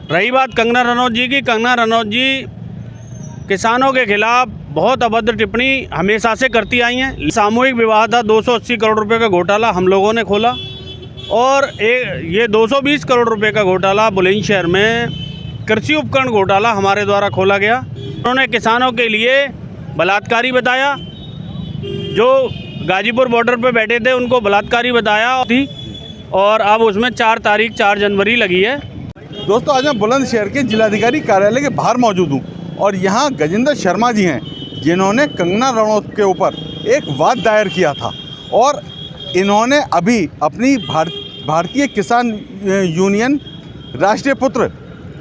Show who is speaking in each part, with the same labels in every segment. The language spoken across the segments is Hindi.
Speaker 1: रही बात कंगना रनौत जी की, कंगना रनौत जी किसानों के खिलाफ बहुत अभद्र टिप्पणी हमेशा से करती आई हैं। सामूहिक विवाह था, 280 करोड़ रुपए का घोटाला हम लोगों ने खोला, और ये 220 करोड़ रुपए का घोटाला बुलंदशहर में कृषि उपकरण घोटाला हमारे द्वारा खोला गया। उन्होंने किसानों के लिए बलात्कारी बताया, जो गाजीपुर बॉर्डर पे बैठे थे उनको बलात्कारी बताया थी, और अब उसमें 4 जनवरी लगी है।
Speaker 2: दोस्तों, आज मैं बुलंदशहर के जिलाधिकारी कार्यालय के बाहर मौजूद हूँ और यहाँ गजेंद्र शर्मा जी हैं, जिन्होंने कंगना रनौत के ऊपर एक वाद दायर किया था, और इन्होंने अभी अपनी भारतीय किसान यूनियन राष्ट्रीय पुत्र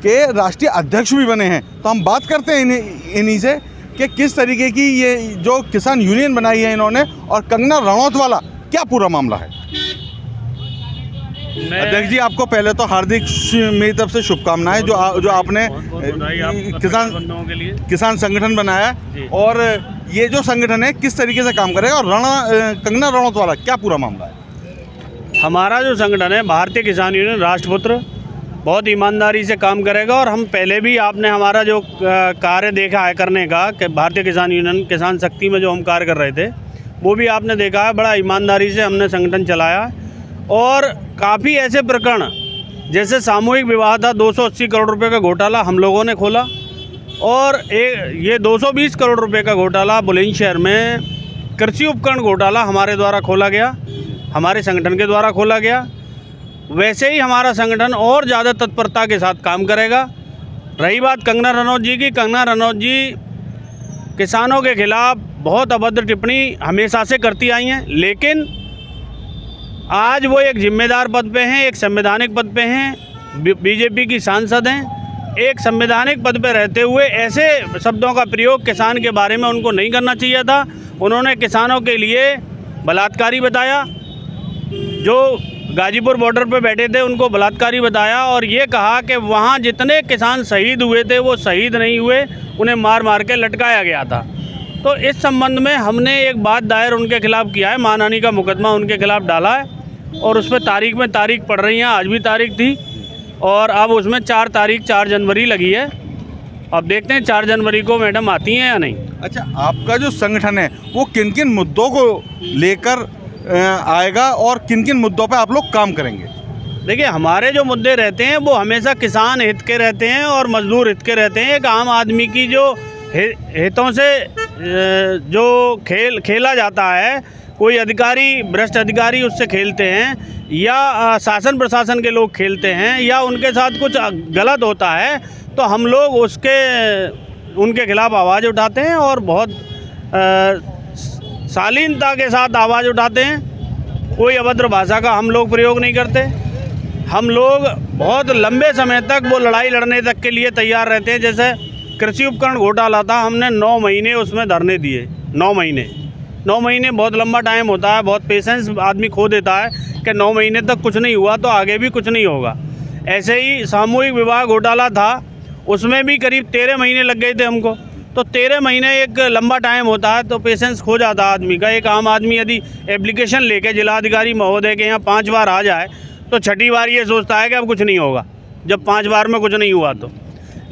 Speaker 2: के राष्ट्रीय अध्यक्ष भी बने हैं। तो हम बात करते हैं इन्हीं से कि किस तरीके की ये जो किसान यूनियन बनाई है इन्होंने, और कंगना रनौत वाला क्या पूरा मामला है। अध्यक्ष जी, आपको पहले तो हार्दिक मेरी तरफ से शुभकामनाएं, जो आपने किसान संगठन बनाया, और ये जो संगठन है किस तरीके से काम करेगा, और कंगना रनौत वाला क्या पूरा मामला है।
Speaker 1: हमारा जो संगठन है भारतीय किसान यूनियन राष्ट्रपुत्र बहुत ईमानदारी से काम करेगा, और हम पहले भी आपने हमारा जो कार्य देखा है करने का कि भारतीय किसान यूनियन किसान शक्ति में जो हम कार्य कर रहे थे वो भी आपने देखा है। बड़ा ईमानदारी से हमने संगठन चलाया, और काफ़ी ऐसे प्रकरण जैसे सामूहिक विवाह था, 280 करोड़ रुपए का घोटाला हम लोगों ने खोला, और ये 220 करोड़ रुपए का घोटाला बुलंदशहर में कृषि उपकरण घोटाला हमारे द्वारा खोला गया, हमारे संगठन के द्वारा खोला गया। वैसे ही हमारा संगठन और ज़्यादा तत्परता के साथ काम करेगा। रही बात कंगना रनौत जी की, कंगना रनौत जी किसानों के खिलाफ बहुत अभद्र टिप्पणी हमेशा से करती आई हैं, लेकिन आज वो एक जिम्मेदार पद पे हैं, एक संवैधानिक पद पे हैं, बीजेपी की सांसद हैं। एक संवैधानिक पद पे रहते हुए ऐसे शब्दों का प्रयोग किसान के बारे में उनको नहीं करना चाहिए था। उन्होंने किसानों के लिए बलात्कारी बताया, जो गाजीपुर बॉर्डर पे बैठे थे उनको बलात्कारी बताया, और ये कहा कि वहाँ जितने किसान शहीद हुए थे वो शहीद नहीं हुए, उन्हें मार मार के लटकाया गया था। तो इस संबंध में हमने एक बात दायर उनके खिलाफ़ किया है, मानहानि का मुकदमा उनके खिलाफ़ डाला है, और उस पर तारीख पड़ रही हैं। आज भी तारीख थी, और अब उसमें 4 जनवरी लगी है। अब देखते हैं 4 जनवरी को मैडम आती हैं या नहीं।
Speaker 2: अच्छा, आपका जो संगठन है वो किन किन मुद्दों को लेकर आएगा, और किन किन मुद्दों पे आप लोग काम करेंगे।
Speaker 1: देखिए, हमारे जो मुद्दे रहते हैं वो हमेशा किसान हित के रहते हैं और मजदूर हित के रहते हैं। एक आम आदमी की जो हितों से जो खेला जाता है, कोई अधिकारी भ्रष्ट अधिकारी उससे खेलते हैं, या शासन प्रशासन के लोग खेलते हैं, या उनके साथ कुछ गलत होता है, तो हम लोग उनके खिलाफ़ आवाज़ उठाते हैं, और बहुत शालीनता के साथ आवाज़ उठाते हैं। कोई अभद्र भाषा का हम लोग प्रयोग नहीं करते। हम लोग बहुत लंबे समय तक वो लड़ाई लड़ने तक के लिए तैयार रहते हैं। जैसे कृषि उपकरण घोटाला था, हमने 9 महीने उसमें धरने दिए। 9 महीने बहुत लंबा टाइम होता है, बहुत पेशेंस आदमी खो देता है कि 9 महीने तक कुछ नहीं हुआ तो आगे भी कुछ नहीं होगा। ऐसे ही सामूहिक विवाह घोटाला था, उसमें भी करीब 13 महीने लग गए थे हमको। तो 13 महीने एक लंबा टाइम होता है, तो पेशेंस खो जाता है आदमी का। एक आम आदमी यदि एप्लीकेशन लेके जिलाधिकारी महोदय के यहाँ 5 बार आ जाए तो छठी बार ये सोचता है कि अब कुछ नहीं होगा, जब 5 बार में कुछ नहीं हुआ तो।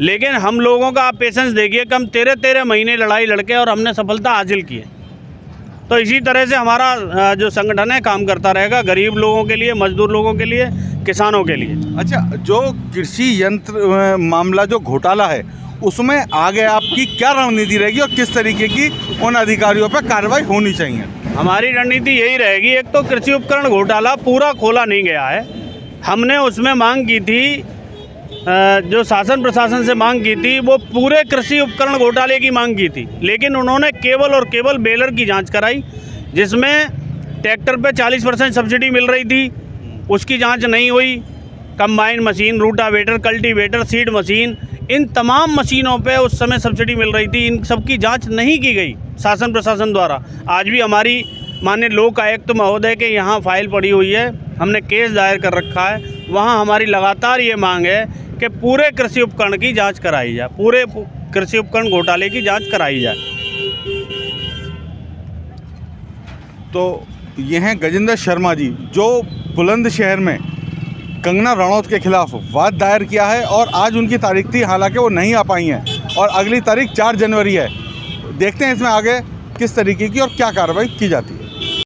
Speaker 1: लेकिन हम लोगों का आप पेशेंस देखिए, कम 13 महीने लड़ाई लड़के और हमने सफलता हासिल की है। तो इसी तरह से हमारा जो संगठन है काम करता रहेगा, गरीब लोगों के लिए, मजदूर लोगों के लिए, किसानों के लिए।
Speaker 2: अच्छा, जो कृषि यंत्र मामला जो घोटाला है उसमें आगे आपकी क्या रणनीति रहेगी, और किस तरीके की उन अधिकारियों पर कार्रवाई होनी चाहिए।
Speaker 1: हमारी रणनीति यही रहेगी, एक तो कृषि उपकरण घोटाला पूरा खोला नहीं गया है। हमने उसमें मांग की थी, जो शासन प्रशासन से मांग की थी, वो पूरे कृषि उपकरण घोटाले की मांग की थी, लेकिन उन्होंने केवल और केवल बेलर की जांच कराई, जिसमें ट्रैक्टर पे 40% सब्सिडी मिल रही थी, उसकी जांच नहीं हुई। Combine machine, rotavator, cultivator, seed machine, इन तमाम मशीनों पे उस समय सब्सिडी मिल रही थी, इन सब की जाँच नहीं की गई शासन प्रशासन द्वारा। आज भी हमारी माननीय लोक आयुक्त महोदय के यहाँ फाइल पड़ी हुई है, हमने केस दायर कर रखा है। वहाँ हमारी लगातार ये मांग है कि पूरे कृषि उपकरण की जांच कराई जाए, पूरे कृषि उपकरण घोटाले की जांच कराई जाए।
Speaker 2: तो ये हैं गजेंद्र शर्मा जी, जो बुलंदशहर में कंगना रणौत के खिलाफ वाद दायर किया है और आज उनकी तारीख थी, हालांकि वो नहीं आ पाई हैं और अगली तारीख 4 जनवरी है। देखते हैं इसमें आगे किस तरीके की और क्या कार्रवाई की जाती है।